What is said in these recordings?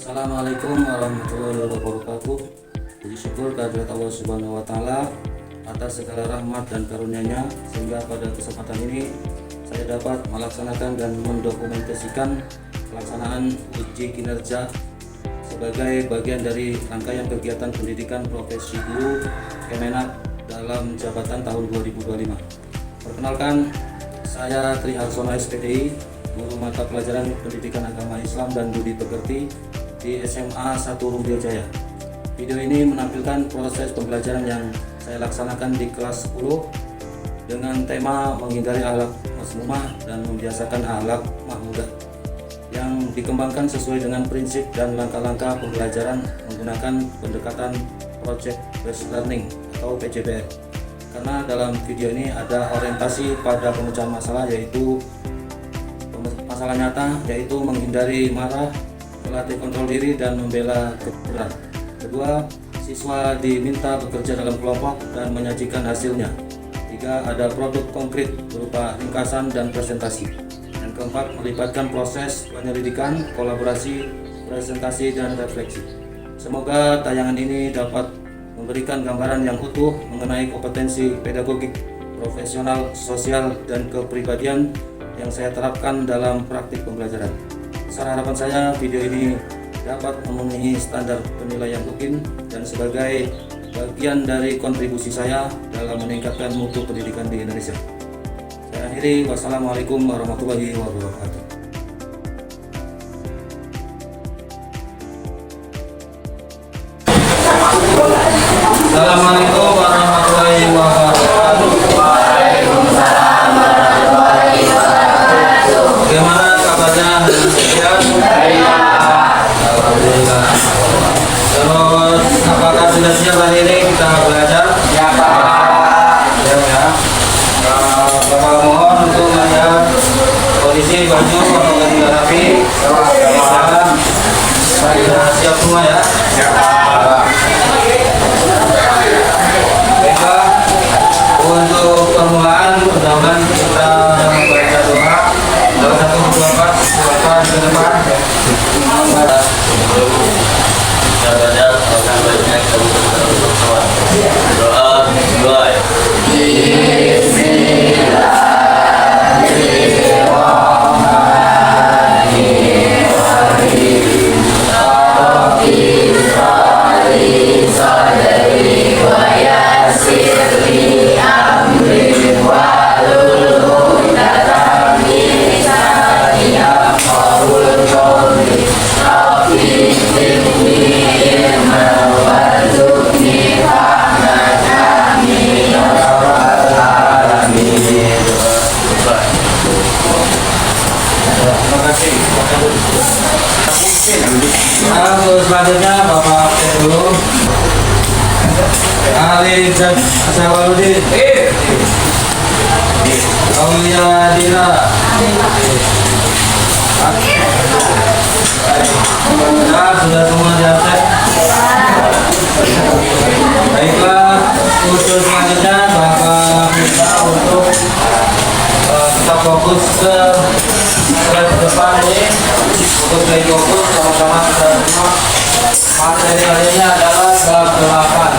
Assalamualaikum warahmatullahi wabarakatuh. Puji syukur kehadirat Allah Subhanahu wa Ta'ala atas segala rahmat dan karunia-Nya, sehingga pada kesempatan ini saya dapat melaksanakan dan mendokumentasikan pelaksanaan uji kinerja sebagai bagian dari rangkaian kegiatan pendidikan profesi guru Kemenak dalam jabatan tahun 2025. Perkenalkan, saya Tri Harsono SPDI, guru mata pelajaran Pendidikan Agama Islam dan Budi Pekerti di SMA 1 Rumbio Jaya. Video ini menampilkan proses pembelajaran yang saya laksanakan di kelas 10 dengan tema menghindari akhlak mazmumah dan membiasakan akhlak mahmudah, yang dikembangkan sesuai dengan prinsip dan langkah-langkah pembelajaran menggunakan pendekatan Project Based Learning atau PJBL. Karena dalam video ini ada orientasi pada pemecahan masalah, yaitu masalah nyata, yaitu menghindari marah, melatih kontrol diri, dan membela kebenaran. Kedua, siswa diminta bekerja dalam kelompok dan menyajikan hasilnya. Tiga, ada produk konkret berupa ringkasan dan presentasi. Yang keempat, melibatkan proses penyelidikan, kolaborasi, presentasi, dan refleksi. Semoga tayangan ini dapat memberikan gambaran yang utuh mengenai kompetensi pedagogik, profesional, sosial, dan kepribadian yang saya terapkan dalam praktik pembelajaran. Besar harapan saya video ini dapat memenuhi standar penilaian UKIN dan sebagai bagian dari kontribusi saya dalam meningkatkan mutu pendidikan di Indonesia. Saya akhiri, wassalamualaikum warahmatullahi wabarakatuh. Assalamualaikum warahmatullahi wabarakatuh. Waalaikumsalam warahmatullahi wabarakatuh. Bagaimana kabarnya hari sekalian? Alhamdulillah. Terus apakah sudah siap hari ini kita belajar? Ya Pak. Siap ya. Bapak mohon untuk melihat kondisi baju ganti rapi. Sudah siap semua ya? Ya Pak. Baiklah, untuk permulaan mudah-mudahan kita membaca doa. Doa 1, 2, 4, ke depan. Selanjutnya Bapak cek dulu. Ali Jawaluddin, Aulia Dina. Nah, sudah semua diabsen. Baiklah, untuk selanjutnya Bapak minta untuk kita fokus ke slide depan ini. Untuk slide fokus sama-sama kita semua. Materi lainnya adalah bab 8,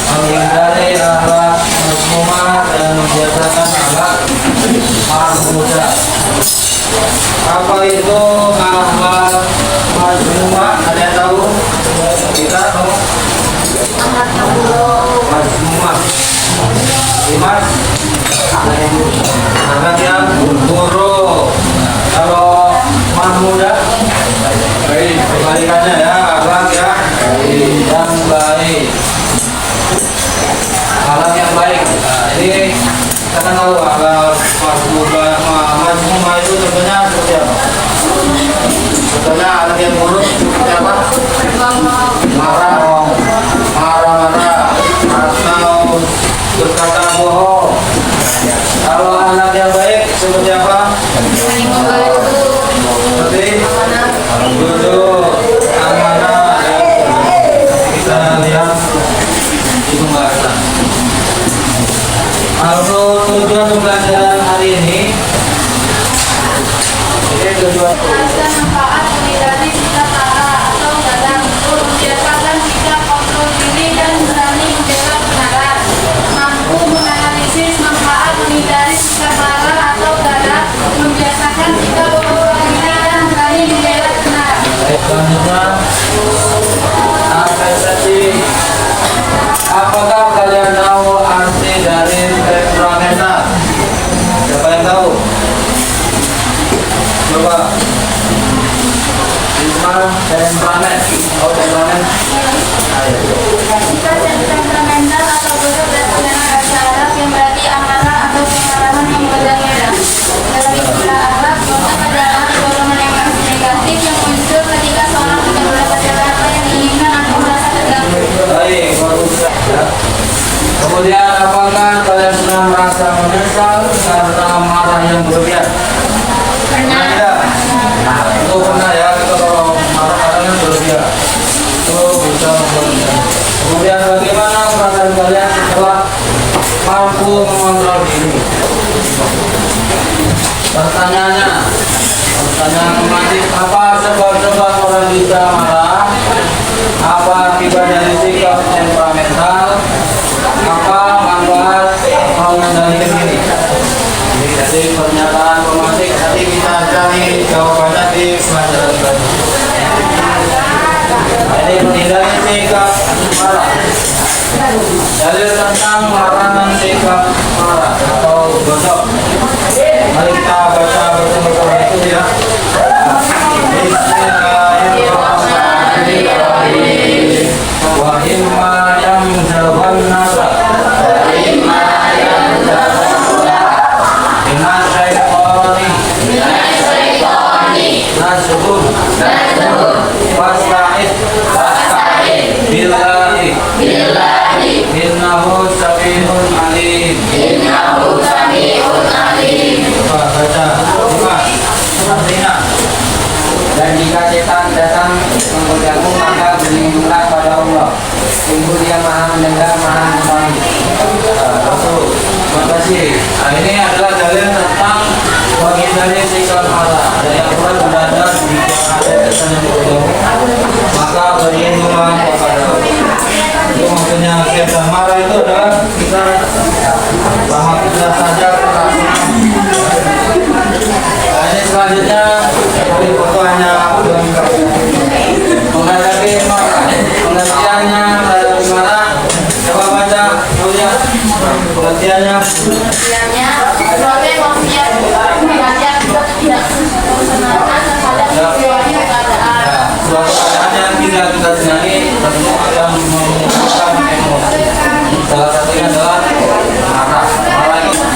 menghindari akhlak mazmumah dan membiasakan akhlak mahmudah. Apa itu akhlak mazmumah? Ada yang tahu? Kita tahu? Mazmumah. Iman? Akhlak yang buruk. Kalau mahmudah, kebalikannya ya, akhlak yang baik. Akhlak yang baik. Nah, ini kita tahu akhlak mazmumah itu contohnya seperti apa? Contohnya akhlak yang buruk seperti apa? Marah-marah, atau berkata bohong. Kalau akhlak yang baik seperti apa? Seperti jujur, amanah. Kita lihat di pembahasan. Kalau tujuan pembelajaran hari ini, tujuan manfaat menghindari sifat marah. Selanjutnya apresiasi. Apakah kalian tahu arti dari temperamental? Siapa yang tahu? Coba. Risma, temperamen. Oh, temperamen. Ayo. Sifat temperamental atau bodoh datang dari bahasa Arab yang berarti amarah atau kemarahan yang menggoda-ngoda. Dalam istilah Arab, bodoh adalah dorongan emosi negatif yang muncul ketika seorang tidak mendapatkan apa yang diinginkan atau merasa terganggu. Baik, bagus ya. Kemudian apakah kalian pernah merasa menyesal karena marah yang berlebihan? Pernah. Tidak? Nah, itu pernah ya, kita kalau marah-marah yang berlebihan itu bisa membuat. Kemudian bagaimana perasaan kalian setelah mampu mengontrol diri? Pertanyaannya romantis, apa sebab-sebab orang bisa marah? Apa akibat dari sikap temperamental? Apa manfaat mengendalikan diri? Jadi pernyataan romantis nanti kita cari jawabannya di pelajaran selanjutnya. Jadi menghindari sikap marah. Dalil tentang larangan sikap marah atau godok. Mari kita baca bersama-sama itu ya. Bismillahirrahmanirrahim. Wa imma yamzagannaka minas syaitani nasbun fasta'id billahi innahu sami'un alim. Coba baca. Coba. Artinya. Dan jika setan datang menggodamu, maka berlindunglah pada Allah. Sungguh Dia Maha Mendengar, Maha Mengetahui. Terima kasih. Nah, ini adalah dalil tentang menghindari sikap marah. Dari Al-Quran sudah ada jika ada kesan yang berlaku, maka berlindunglah kepada Allah. Itu maksudnya kita marah itu adalah kita sama kita saja. Nah, ini selanjutnya dari foto hanya menghadapi marah. Pengertiannya menghadapi marah. Coba baca, Mulia. Pengertiannya. Pengertiannya, suatu emosi yang mengajak kita tidak menyenangkan terhadap situasi keadaan. Suatu keadaan yang tidak kita senangi tentu akan menimbulkan emosi. Salah satunya adalah marah. Marah itu.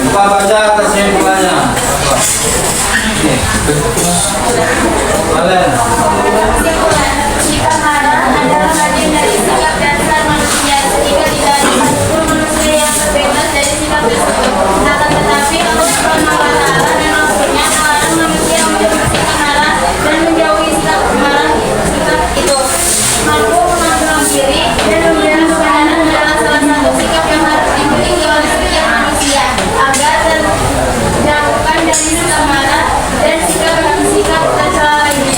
Coba baca kesimpulannya. Kalian. Kesimpulan, sikap marah adalah bagian dari sikap dasar manusia sehingga tidak ada satupun manusia yang terbebas dari sikap tersebut. Akan tetapi Allah Subhanahu wa Ta'ala dan Rasulnya melarang manusia untuk bersikap marah dan menjauhi sikap marah itu. Mampu mengontrol diri dan membela kebenaran adalah salah satu sikap yang harus dimiliki oleh setiap manusia agar terjauhkan dari sikap marah dan sikap tercela lainnya.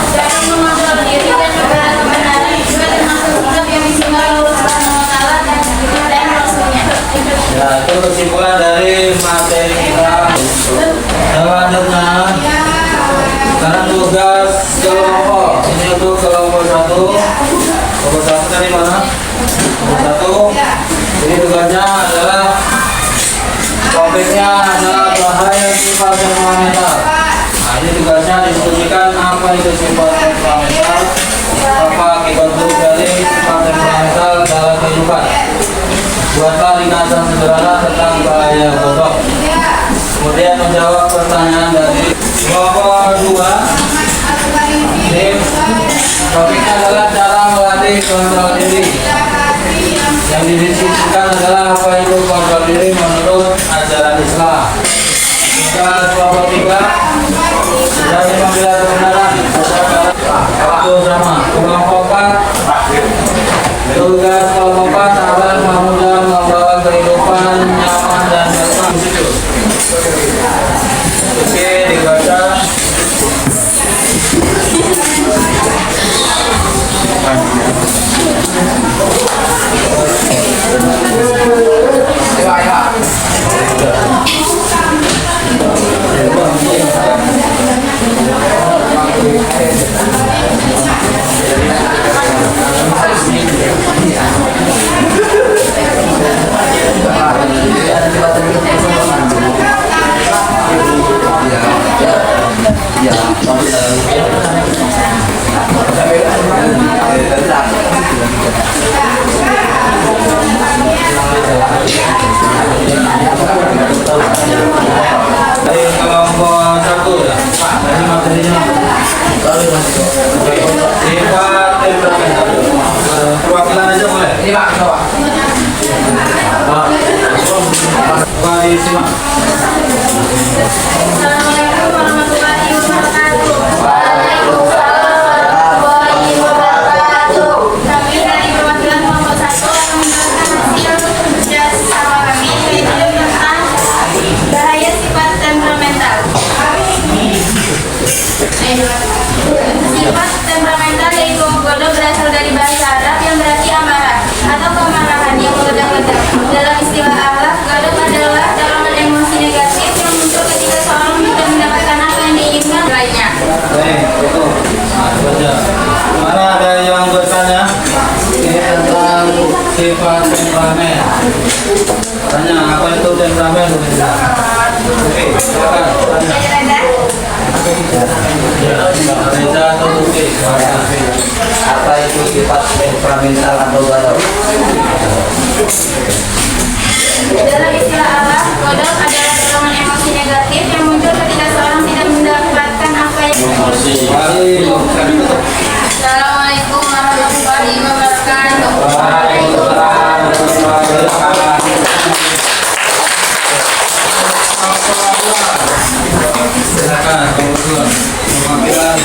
Dalam mengontrol diri dan membela kebenaran juga termasuk sikap yang disimpan Allah Subhanahu wa Ta'ala dan Rasulnya. Ya, itu kesimpulan dari materi kita. Selanjutnya, sekarang tugas kelompok. Ini untuk kelompok 1. Kelompok 1 dari mana? Kelompok 1. Ini tugasnya adalah topiknya adalah bahaya sifat temperamental. Nah, ini tugasnya diskusikan apa itu sifat temperamental, apa akibat buruk dari sifat temperamental dalam kehidupan. Buatlah ringkasan sederhana tentang bahaya godok. Kemudian menjawab pertanyaan dari kelompok 2. Ini topiknya adalah cara melatih kontrol diri. Yang didiskusikan adalah apa itu kontrol diri menurut ajaran Islam. Kita kelompok 3 berani membela kebenaran. Waktu sama. Kelompok 4 tugas kelompok 4 adalah memudah membawa kehidupan nyaman dan nyaman. Oke, dibaca. Ya. Sifat temperamental. Perwakilan aja boleh. Ini Pak, coba. Coba disimak. Assalamualaikum warahmatullahi wabarakatuh. Kami dari perwakilan kelompok 1 akan menjelaskan hasil kerja sama kami yaitu tentang bahaya sifat temperamental. Sifat temperamental yaitu menggoda berasal dari bahasa Arab yang berarti amarah atau kemarahan yang meledak-ledak. Dalam istilah akhlak, godok adalah dorongan emosi negatif yang muncul ketika seorang tidak mendapatkan apa yang diinginkan lainnya. Baik, itu. Nah, baca. Mana ada yang bertanya? Ini tentang sifat temperamen. Tanya apa itu temperamen? Oke, silakan. Tanya. Reza atau Tuti? Apa itu sifat temperamental atau galau? Dalam istilah Allah, godok adalah dorongan emosi negatif yang muncul ketika seorang tidak mendapatkan apa yang diinginkan. Assalamualaikum warahmatullahi wabarakatuh. Silakan, kemudian perwakilan.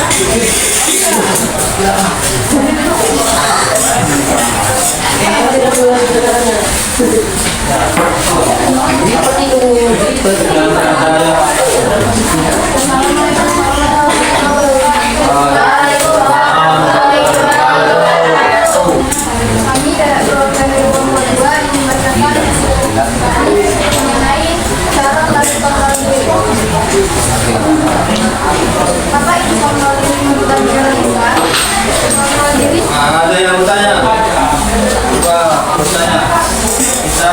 Kami dari program kelompok 2 ingin membacakan mengenai cara melakukan diri. Apa itu kontrol diri menurut Indonesia? Kontrol diri Ada yang bertanya? Coba bertanya. Bisa.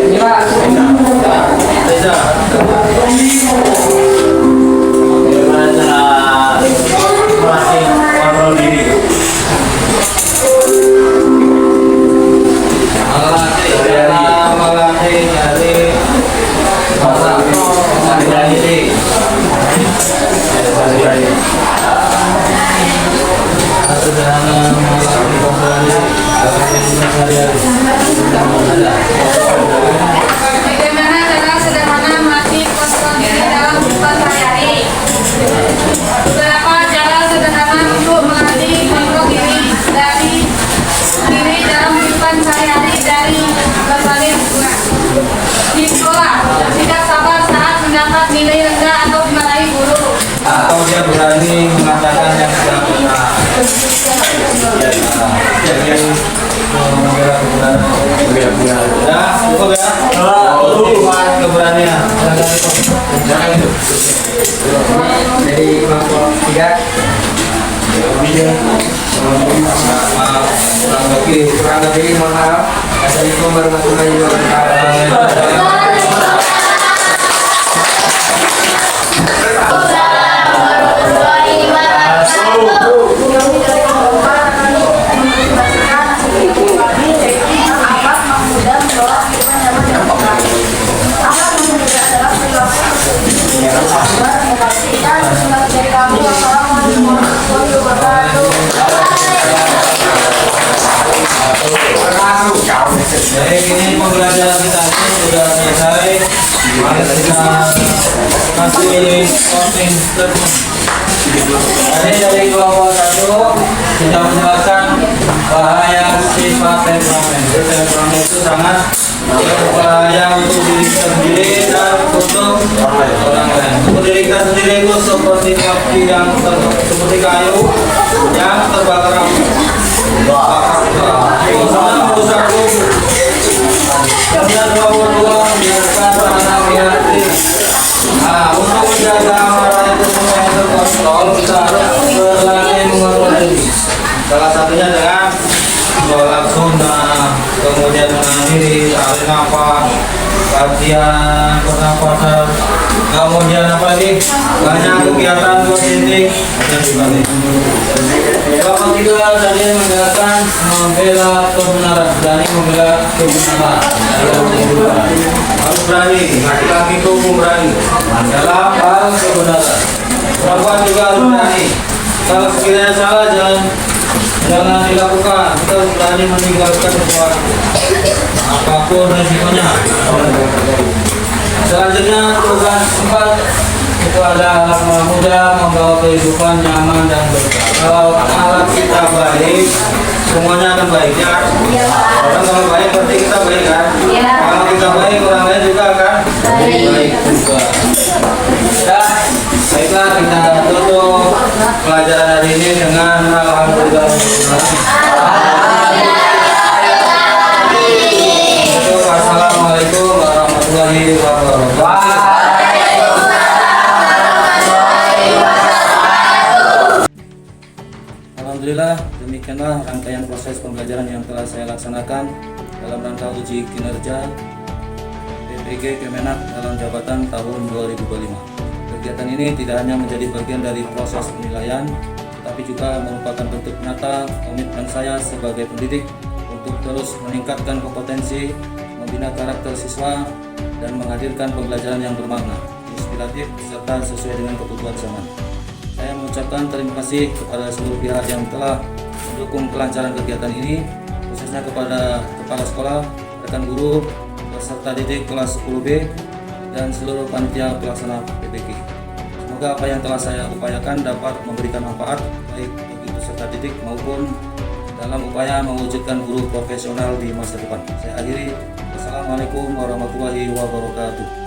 Ini Pak. Reza. Bagaimana cara masih kontrol diri? Melatih dari masa diri. Sederhana melatih kontrol diri sehari-hari. bagaimana cara sederhana melatih kontrol diri dalam kehidupan sehari-hari? Beberapa cara sederhana untuk melatih kontrol diri dalam kehidupan sehari-hari dari berbagai lingkungan. Di sekolah, tidak sabar saat mendapat nilai rendah atau dimarahi guru. Atau dia berani mengatakan yang tidak benar. Jadi membela kebenaran. Ya, cukup ya. Sifat keberanian. Jangan itu. Dari kelompok 3. Maaf, Kurang lebih mohon maaf. Assalamualaikum warahmatullahi wabarakatuh. Baik, ini pembelajaran kita ini sudah selesai. Mari kita kasih closing statement. Tadi dari kelompok 1 sudah menjelaskan bahaya sifat temperamen. Temperamen itu sangat berbahaya untuk diri kita sendiri dan untuk orang lain. Untuk diri kita sendiri itu seperti kayu yang terbakar api. Merusak tubuh. Kemudian nomor 2 membiarkan anak hati. Nah, untuk menjaga amarah itu semua yang terkontrol, kita harus berlatih mengontrol diri. Salah satunya dengan sholat sunnah, kemudian menahan diri, tarik nafas, latihan pernapasan, kemudian apa lagi? Banyak kegiatan positif dan sebagainya. Kelompok 3 tadi menjelaskan membela kebenaran, berani membela kebenaran. harus berani, laki-laki itu berani dalam hal kebenaran. Perempuan juga harus berani. Kalau sekiranya salah jangan dilakukan. Kita harus berani meninggalkan sesuatu apapun resikonya. Selanjutnya tugas 4 itu ada alat mudah membawa kehidupan nyaman dan berkah. Kalau alat kita baik, semuanya akan baik ya. Orang kalau baik berarti kita baik kan? Kalau kita baik, orang lain juga akan baik juga. Dan baiklah, kita tutup pelajaran hari ini dengan alhamdulillah. Assalamualaikum warahmatullahi wabarakatuh. Alhamdulillah, demikianlah rangkaian proses pembelajaran yang telah saya laksanakan dalam rangka uji kinerja PPG Kemenak dalam jabatan tahun 2025. Kegiatan ini tidak hanya menjadi bagian dari proses penilaian, tetapi juga merupakan bentuk nyata komitmen saya sebagai pendidik untuk terus meningkatkan kompetensi, membina karakter siswa, dan menghadirkan pembelajaran yang bermakna, inspiratif, serta sesuai dengan kebutuhan zaman. Saya mengucapkan terima kasih kepada seluruh pihak yang telah mendukung kelancaran kegiatan ini, khususnya kepada kepala sekolah, rekan guru, peserta didik kelas 10B, dan seluruh panitia pelaksana PPG. Semoga apa yang telah saya upayakan dapat memberikan manfaat baik bagi peserta didik maupun dalam upaya mewujudkan guru profesional di masa depan. Saya akhiri. Wassalamualaikum warahmatullahi wabarakatuh.